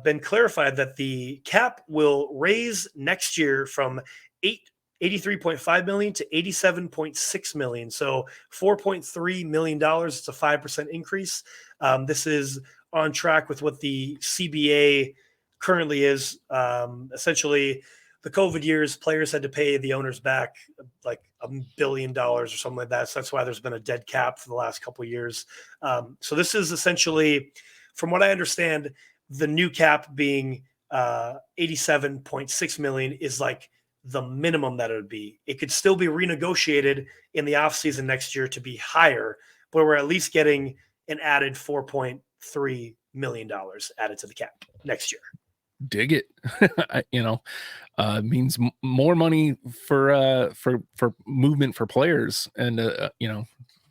been clarified that the cap will raise next year from $83.5 million to $87.6 million. So $4.3 million. It's a 5% increase. This is on track with what the CBA currently is. Essentially, the COVID years, players had to pay the owners back like $1 billion or something like that. So that's why there's been a dead cap for the last couple of years. So this is essentially, from what I understand, the new cap being $87.6 million is like the minimum that it would be. It could still be renegotiated in the offseason next year to be higher, but we're at least getting an added $4.3 million added to the cap next year. Dig it. Means more money for movement for players. And,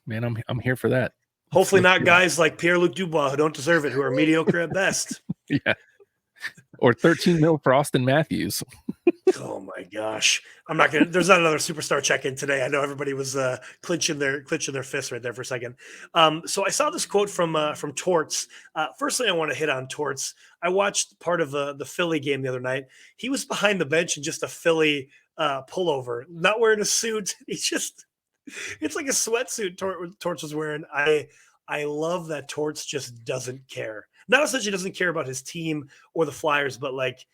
man, I'm here for that. Hopefully not guys like Pierre-Luc Dubois who don't deserve it, who are mediocre at best. Yeah. Or 13 mil for Austin Matthews. Oh my gosh. There's not another superstar check-in today. I know everybody was clinching their fists right there for a second. So I saw this quote from Torts. First thing I want to hit on Torts. I watched part of the Philly game the other night. He was behind the bench in just a Philly pullover, not wearing a suit. It's like a sweatsuit Torts was wearing. I love that Torts just doesn't care. Not essentially doesn't care about his team or the Flyers, but like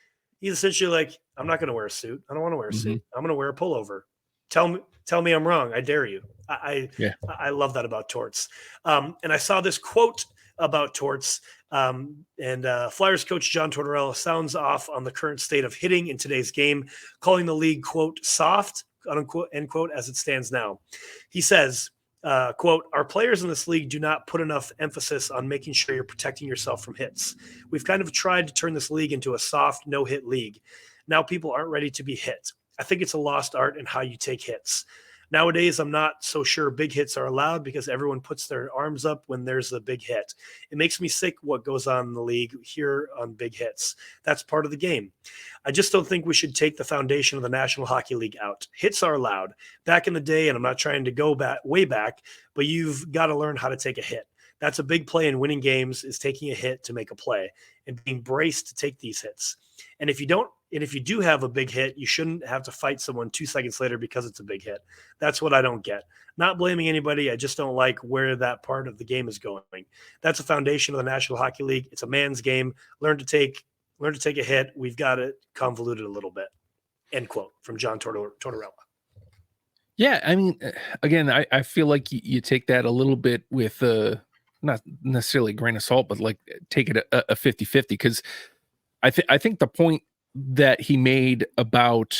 he's essentially like, I'm not going to wear a suit. I don't want to wear a suit. I'm going to wear a pullover. Tell me I'm wrong. I dare you. I love that about Torts. And I saw this quote about Torts. And Flyers coach John Tortorella sounds off on the current state of hitting in today's game, calling the league, quote, soft, unquote, end quote, as it stands now. He says, quote, our players in this league do not put enough emphasis on making sure you're protecting yourself from hits. We've kind of tried to turn this league into a soft, no-hit league. Now people aren't ready to be hit. I think it's a lost art in how you take hits. Nowadays, I'm not so sure big hits are allowed because everyone puts their arms up when there's a big hit. It makes me sick what goes on in the league here on big hits. That's part of the game. I just don't think we should take the foundation of the National Hockey League out. Hits are allowed. Back in the day, and I'm not trying to go way back, but you've got to learn how to take a hit. That's a big play in winning games, is taking a hit to make a play and being braced to take these hits. And if you do have a big hit, you shouldn't have to fight someone 2 seconds later because it's a big hit. That's what I don't get. Not blaming anybody. I just don't like where that part of the game is going. That's a foundation of the National Hockey League. It's a man's game. Learn to take a hit. We've got it convoluted a little bit. End quote from John Tortorella. Yeah. I mean, again, I feel like you take that a little bit with not necessarily a grain of salt, but like take it a 50-50 because I think the point that he made about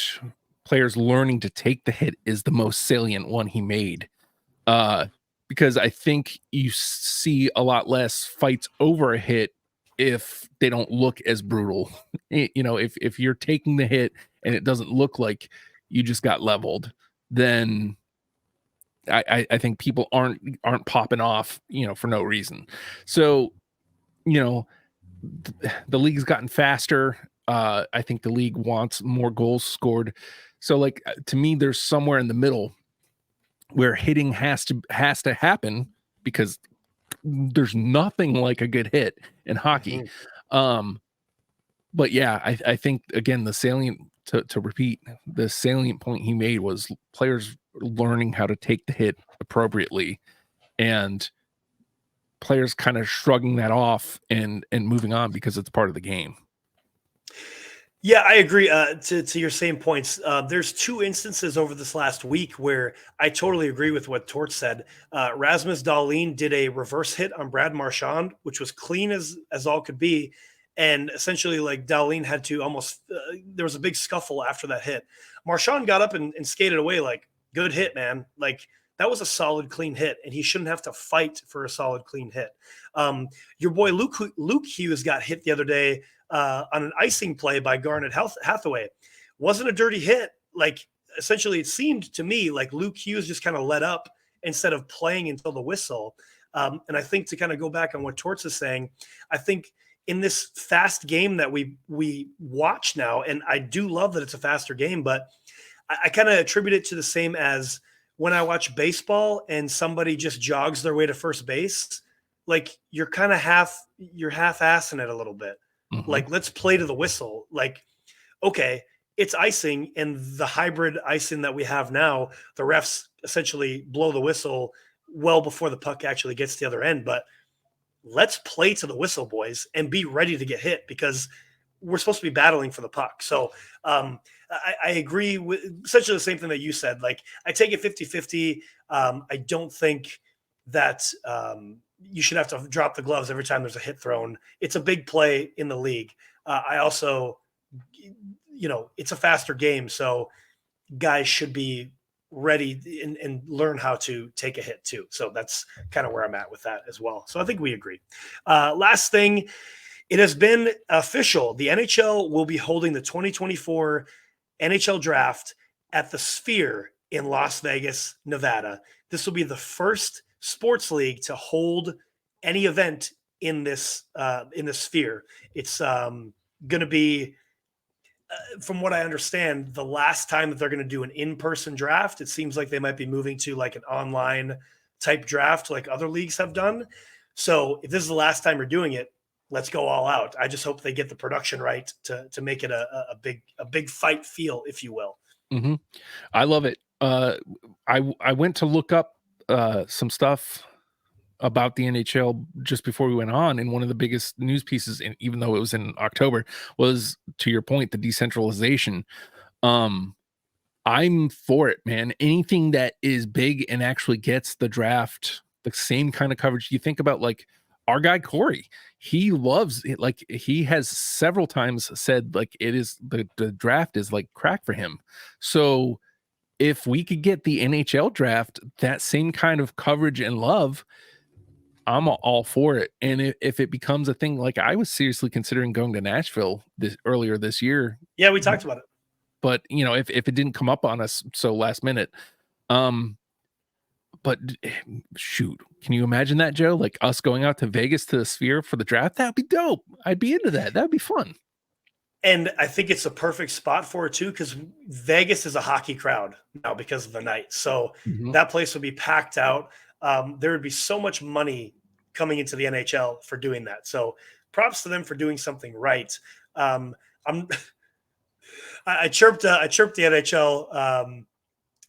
players learning to take the hit is the most salient one he made. Because I think you see a lot less fights over a hit if they don't look as brutal. If you're taking the hit and it doesn't look like you just got leveled, then I think people aren't popping off, for no reason. So, the league's gotten faster. I think the league wants more goals scored. So like, to me, there's somewhere in the middle where hitting has to happen because there's nothing like a good hit in hockey. But yeah, I think again, the salient to repeat, the salient point he made was players learning how to take the hit appropriately and players kind of shrugging that off and moving on because it's part of the game. Yeah, I agree. To your same points, there's 2 instances over this last week where I totally agree with what Torts said. Rasmus Dahlin did a reverse hit on Brad Marchand, which was clean as all could be. And essentially, like, Dahlin had to almost there was a big scuffle after that hit. Marchand got up and skated away like, good hit, man. Like, that was a solid, clean hit, and he shouldn't have to fight for a solid, clean hit. Your boy Luke Hughes got hit the other day on an icing play by Garnet Hathaway. Wasn't a dirty hit. Like, essentially, it seemed to me like Luke Hughes just kind of let up instead of playing until the whistle. And I think to kind of go back on what Torts is saying, I think in this fast game that we watch now, and I do love that it's a faster game, but I kind of attribute it to the same as when I watch baseball and somebody just jogs their way to first base. Like, you're kind of half-assing it a little bit. Mm-hmm. Like, let's play to the whistle. Like, okay, it's icing, and the hybrid icing that we have now, the refs essentially blow the whistle well before the puck actually gets to the other end. But let's play to the whistle, boys, and be ready to get hit because we're supposed to be battling for the puck. So I agree with essentially the same thing that you said. Like, I take it 50-50. I don't think that you should have to drop the gloves every time there's a hit thrown. It's a big play in the league, I also, it's a faster game, so guys should be ready and learn how to take a hit too. So that's kind of where I'm at with that as well. So I think we agree. Last thing, it has been official. The NHL will be holding the 2024 NHL draft at the Sphere in Las Vegas, Nevada. This will be the first sports league to hold any event in this Sphere. It's going to be, from what I understand, the last time that they're going to do an in-person draft. It seems like they might be moving to like an online type draft like other leagues have done. So if this is the last time you're doing it, let's go all out. I just hope they get the production right to make it a big fight feel, if you will. Mm-hmm. I love it. I went to look up some stuff about the NHL just before we went on, and one of the biggest news pieces, and even though it was in October, was, to your point, the decentralization. I'm for it, man. Anything that is big and actually gets the draft the same kind of coverage. You think about like our guy Corey, he loves it. Like he has several times said like it is the draft is like crack for him. So if we could get the NHL draft that same kind of coverage and love, I'm all for it. And if it becomes a thing, like I was seriously considering going to Nashville earlier this year. Yeah, we talked about it. But if it didn't come up on us so last minute, but shoot, can you imagine that, Joe? Like us going out to Vegas to the Sphere for the draft? That'd be dope. I'd be into that. That'd be fun. And I think it's a perfect spot for it too, because Vegas is a hockey crowd now because of the night. So that place would be packed out. There would be so much money coming into the NHL for doing that. So props to them for doing something right. I chirped the NHL.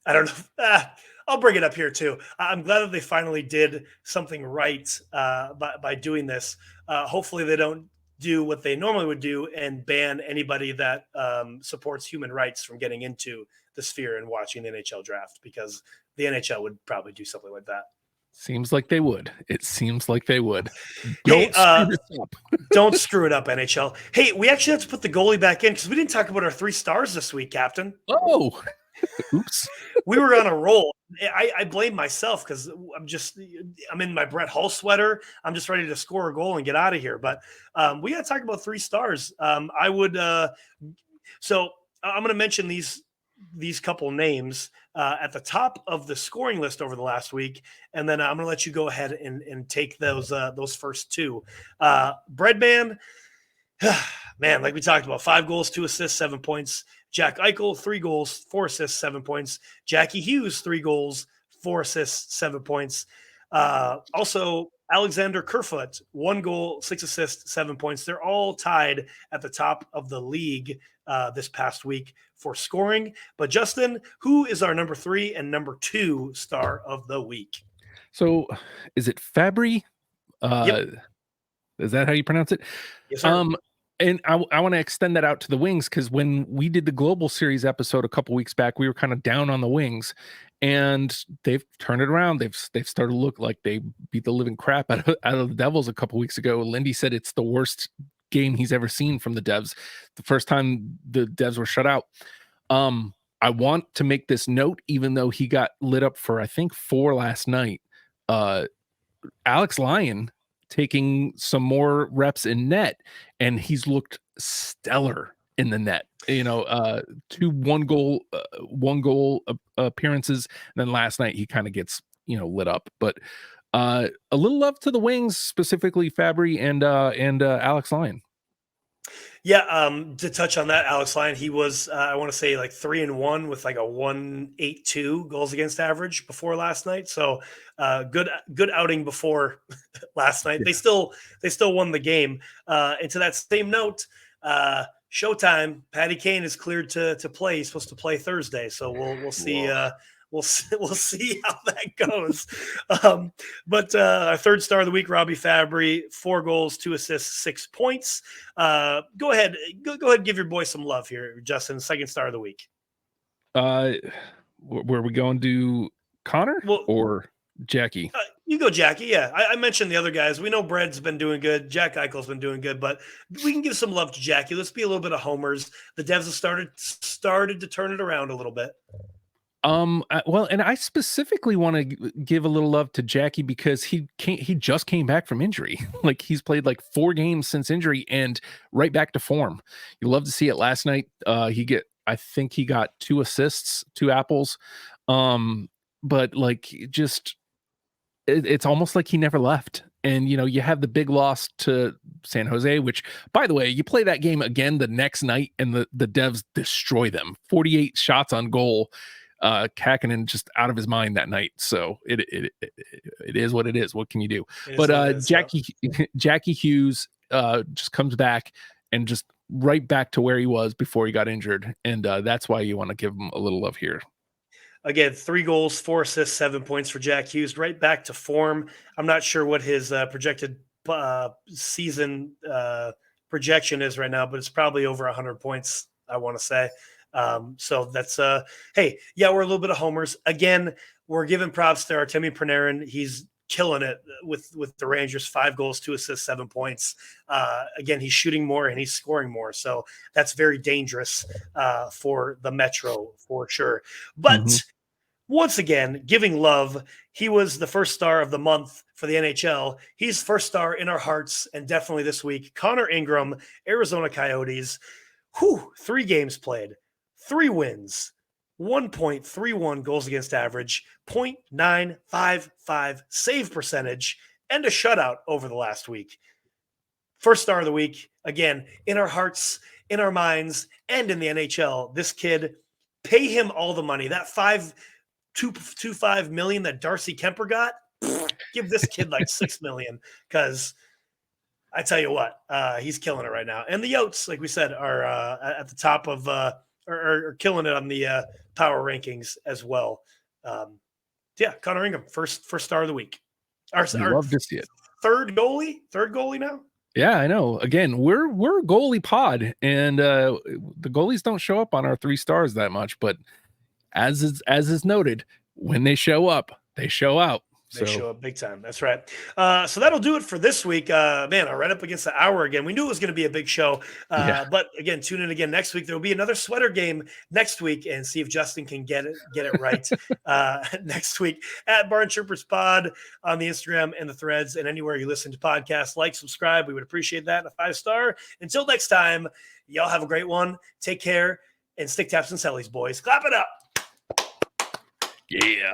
I don't know. I'll bring it up here too. I'm glad that they finally did something right by doing this. Hopefully they don't do what they normally would do and ban anybody that supports human rights from getting into the Sphere and watching the NHL draft, because the NHL would probably do something like that. Seems like they would. It seems like they would. Don't screw it up, NHL. Hey, we actually have to put the goalie back in because we didn't talk about our 3 stars this week, Captain. Oh, oops. We were on a roll. I blame myself because I'm in my Brett Hull sweater. I'm just ready to score a goal and get out of here. But we got to talk about 3 stars. I would. So I'm going to mention these couple names at the top of the scoring list over the last week, and then I'm going to let you go ahead and take those first 2. Breadman, man, like we talked about, 5 goals, 2 assists, 7 points. Jack Eichel, 3 goals, 4 assists, 7 points. Jackie Hughes, 3 goals, 4 assists, 7 points. Also, Alexander Kerfoot, 1 goal, 6 assists, 7 points. They're all tied at the top of the league this past week for scoring. But Justin, who is our number 3 and number 2 star of the week? So is it Fabry? Yep. Is that how you pronounce it? Yes, sir. And I want to extend that out to the Wings, because when we did the Global Series episode a couple weeks back, we were kind of down on the Wings, and they've turned it around. They've started to look like they beat the living crap out of the Devils a couple weeks ago. Lindy said it's the worst game he's ever seen from the Devs. The first time the Devs were shut out. I want to make this note, even though he got lit up for, I think, 4 last night. Alex Lyon taking some more reps in net, and he's looked stellar in the net. 2 one goal appearances, and then last night he kind of gets lit up. But a little love to the Wings, specifically Fabry and Alex Lyon. Yeah, to touch on that, Alex Lyon, he was, I want to say, like 3-1 with like a 1.82 goals against average before last night. So good outing before last night. Yeah. They still won the game. And to that same note, Showtime, Patty Kane is cleared to play. He's supposed to play Thursday, so we'll see. We'll see how that goes. But our 3rd star of the week, Robbie Fabry, 4 goals, 2 assists, 6 points. Go ahead, give your boy some love here, Justin. 2nd star of the week. Where we going to Connor or Jackie? You go, Jackie. Yeah, I mentioned the other guys. We know Bread's been doing good. Jack Eichel's been doing good, but we can give some love to Jackie. Let's be a little bit of homers. The Devs have started to turn it around a little bit. Well, and I specifically want to give a little love to Jackie because he just came back from injury. Like he's played like 4 games since injury and right back to form. You love to see it. Last night, I think he got 2 assists, 2 apples. But like just it's almost like he never left. And you have the big loss to San Jose, which, by the way, you play that game again the next night, and the Devs destroy them. 48 shots on goal. Kakinen just out of his mind that night. So it is what it is. What can you do? But Jackie Hughes just comes back and just right back to where he was before he got injured, and that's why you want to give him a little love here. Again, 3 goals, 4 assists, 7 points for Jack Hughes, right back to form. I'm not sure what his projected season projection is right now, but it's probably over 100 points, I want to say. So that's hey, yeah, we're a little bit of homers. Again, we're giving props to Artemi Panarin. He's killing it with the Rangers. 5 goals, 2 assists, 7 points. Again, he's shooting more and he's scoring more. So that's very dangerous for the Metro for sure. But once again, giving love. He was the first star of the month for the NHL. He's first star in our hearts, and definitely this week. Connor Ingram, Arizona Coyotes. 3 games played, 3 wins, 1.31 goals against average, 0.955 save percentage, and a shutout over the last week. First star of the week, again, in our hearts, in our minds, and in the NHL. This kid, pay him all the money. That $2.25 million that Darcy Kemper got, give this kid like $6 million, because I tell you what, he's killing it right now. And the Yotes, like we said, are at the top of are killing it on the power rankings as well. Yeah, Connor Ingram, first star of the week. Our love to see it. Third goalie now. Yeah, I know. Again, we're a goalie pod, and the goalies don't show up on our 3 stars that much, but as is noted, when they show up, they show out. They show up big time. That's right. So that'll do it for this week. Man, I right up against the hour again. We knew it was going to be a big show. But again, tune in again next week. There will be another sweater game next week, and see if Justin can get it right next week at Barn Chirpers Pod on the Instagram and the threads, and anywhere you listen to podcasts. Like, subscribe. We would appreciate that. A 5-star. Until next time, y'all have a great one. Take care, and stick taps and sellies, boys. Clap it up. Yeah.